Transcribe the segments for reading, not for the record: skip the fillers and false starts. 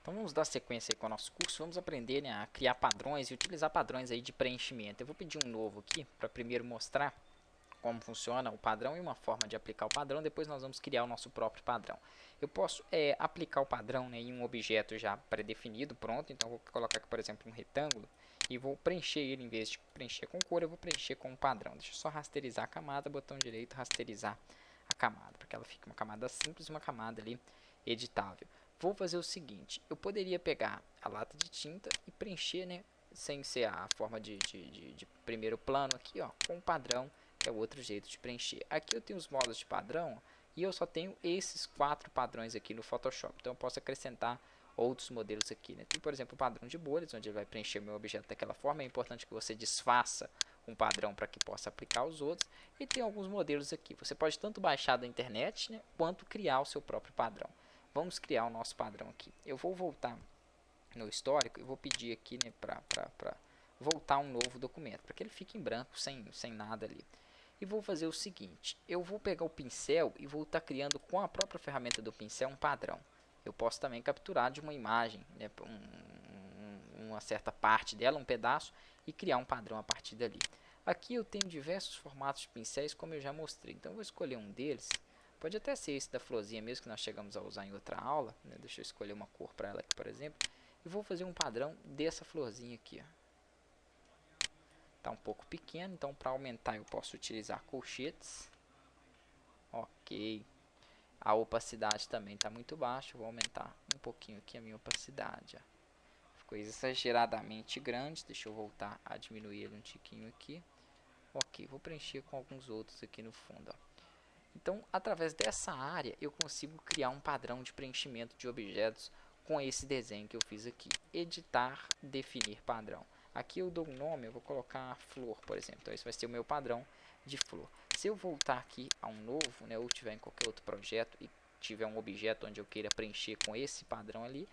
Então vamos dar sequência aí com o nosso curso, vamos aprender, né, a criar padrões e utilizar padrões aí de preenchimento. Eu vou pedir um novo aqui para primeiro mostrar como funciona o padrão e uma forma de aplicar o padrão, depois nós vamos criar o nosso próprio padrão. Eu posso aplicar o padrão, né, em um objeto já pré-definido, pronto, então vou colocar aqui, por exemplo, um retângulo e vou preencher ele, em vez de preencher com cor, eu vou preencher com um padrão. Deixa eu só rasterizar a camada, botão direito, rasterizar a camada, para que ela fique uma camada simples e uma camada ali editável. Vou fazer o seguinte, eu poderia pegar a lata de tinta e preencher, né, sem ser a forma de primeiro plano aqui, ó, com o padrão, que é o outro jeito de preencher. Aqui eu tenho os modos de padrão e eu só tenho esses 4 padrões aqui no Photoshop. Então eu posso acrescentar outros modelos aqui, né? Tem, por exemplo, o padrão de bolhas, onde ele vai preencher o meu objeto daquela forma. É importante que você desfaça um padrão para que possa aplicar os outros. E tem alguns modelos aqui. Você pode tanto baixar da internet, né, quanto criar o seu próprio padrão. Vamos criar o nosso padrão aqui. Eu vou voltar no histórico e vou pedir aqui, né, para voltar um novo documento, para que ele fique em branco, sem nada ali. E vou fazer o seguinte, eu vou pegar o pincel e vou estar criando com a própria ferramenta do pincel um padrão. Eu posso também capturar de uma imagem, né, uma certa parte dela, um pedaço, e criar um padrão a partir dali. Aqui eu tenho diversos formatos de pincéis, como eu já mostrei. Então eu vou escolher um deles. Pode até ser esse da florzinha mesmo, que nós chegamos a usar em outra aula, né? Deixa eu escolher uma cor para ela aqui, por exemplo. E vou fazer um padrão dessa florzinha aqui, ó. Tá um pouco pequeno, então para aumentar eu posso utilizar colchetes. Ok. A opacidade também está muito baixa, vou aumentar um pouquinho aqui a minha opacidade, ó. Ficou exageradamente grande, deixa eu voltar a diminuir ele um tiquinho aqui. Ok, vou preencher com alguns outros aqui no fundo, ó. Então, através dessa área, eu consigo criar um padrão de preenchimento de objetos com esse desenho que eu fiz aqui. Editar, definir padrão. Aqui eu dou um nome, eu vou colocar flor, por exemplo. Então, esse vai ser o meu padrão de flor. Se eu voltar aqui a um novo, né, ou tiver em qualquer outro projeto e tiver um objeto onde eu queira preencher com esse padrão ali,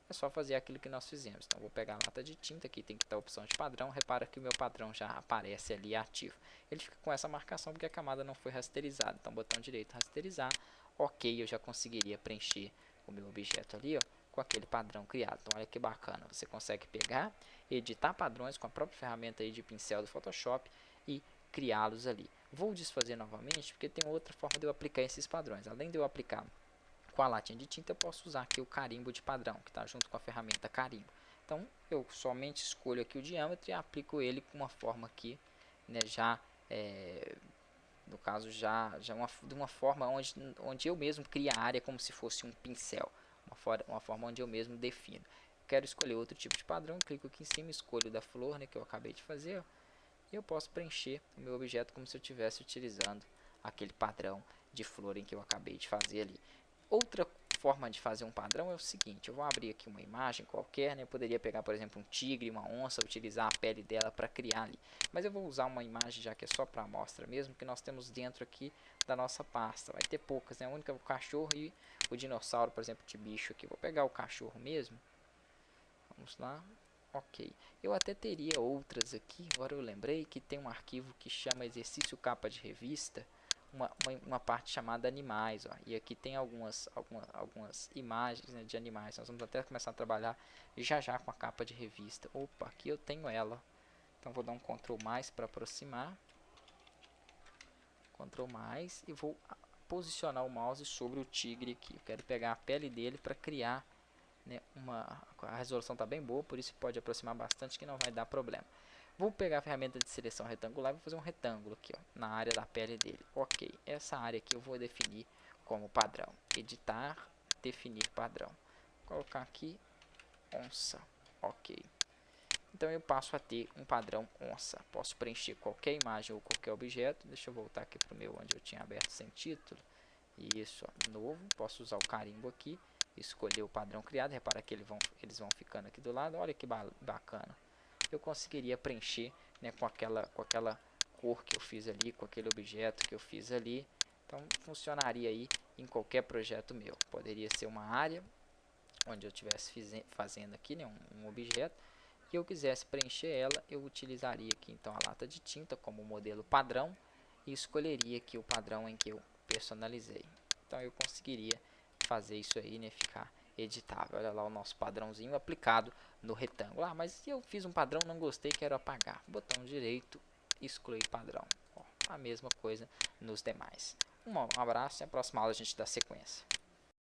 é só fazer aquilo que nós fizemos. Então, vou pegar a lata de tinta, aqui tem que estar a opção de padrão. Repara que o meu padrão já aparece ali ativo. Ele fica com essa marcação porque a camada não foi rasterizada. Então, botão direito, rasterizar. Ok, eu já conseguiria preencher o meu objeto ali, ó, com aquele padrão criado. Então, olha que bacana. Você consegue pegar, editar padrões com a própria ferramenta aí de pincel do Photoshop e criá-los ali. Vou desfazer novamente porque tem outra forma de eu aplicar esses padrões. Além de eu aplicar com a latinha de tinta, eu posso usar aqui o carimbo de padrão, que está junto com a ferramenta carimbo. Então, eu somente escolho aqui o diâmetro e aplico ele com uma forma aqui, né, no caso, de uma forma onde eu mesmo crio a área como se fosse um pincel. Uma forma onde eu mesmo defino. Quero escolher outro tipo de padrão, clico aqui em cima, escolho da flor, né, que eu acabei de fazer, ó, e eu posso preencher o meu objeto como se eu estivesse utilizando aquele padrão de flor em que eu acabei de fazer ali. Outra forma de fazer um padrão é o seguinte, eu vou abrir aqui uma imagem qualquer, né? Eu poderia pegar, por exemplo, um tigre, uma onça, utilizar a pele dela para criar ali. Mas eu vou usar uma imagem já que é só para amostra mesmo, que nós temos dentro aqui da nossa pasta. Vai ter poucas, né? A única é o cachorro e o dinossauro, por exemplo, de bicho aqui. Vou pegar o cachorro mesmo. Vamos lá. Ok. Eu até teria outras aqui, agora eu lembrei que tem um arquivo que chama exercício capa de revista, uma parte chamada animais, ó, e aqui tem algumas imagens, né, de animais. Nós vamos até começar a trabalhar já com a capa de revista. Opa, aqui eu tenho ela. Então vou dar um Ctrl mais para aproximar. Ctrl mais e vou posicionar o mouse sobre o tigre aqui. Eu quero pegar a pele dele para criar, né, a resolução está bem boa, por isso pode aproximar bastante que não vai dar problema. Vou pegar a ferramenta de seleção retangular e vou fazer um retângulo aqui, ó, na área da pele dele. Ok, essa área aqui eu vou definir como padrão. Editar, definir padrão. Vou colocar aqui onça. Ok. Então eu passo a ter um padrão onça. Posso preencher qualquer imagem ou qualquer objeto. Deixa eu voltar aqui para o meu onde eu tinha aberto sem título. Isso, ó, novo. Posso usar o carimbo aqui. Escolher o padrão criado. Repara que eles vão ficando aqui do lado. Olha que bacana. Eu conseguiria preencher, né, com aquela cor que eu fiz ali, com aquele objeto que eu fiz ali. Então funcionaria aí em qualquer projeto meu. Poderia ser uma área onde eu estivesse fazendo aqui, né, um objeto, e eu quisesse preencher ela, eu utilizaria aqui então a lata de tinta como modelo padrão e escolheria aqui o padrão em que eu personalizei. Então eu conseguiria fazer isso aí, né, ficar editável. Olha lá o nosso padrãozinho aplicado no retângulo. Ah, mas eu fiz um padrão, não gostei, quero apagar. Botão direito, excluir padrão. Ó, a mesma coisa nos demais. Um abraço e na próxima aula a gente dá sequência.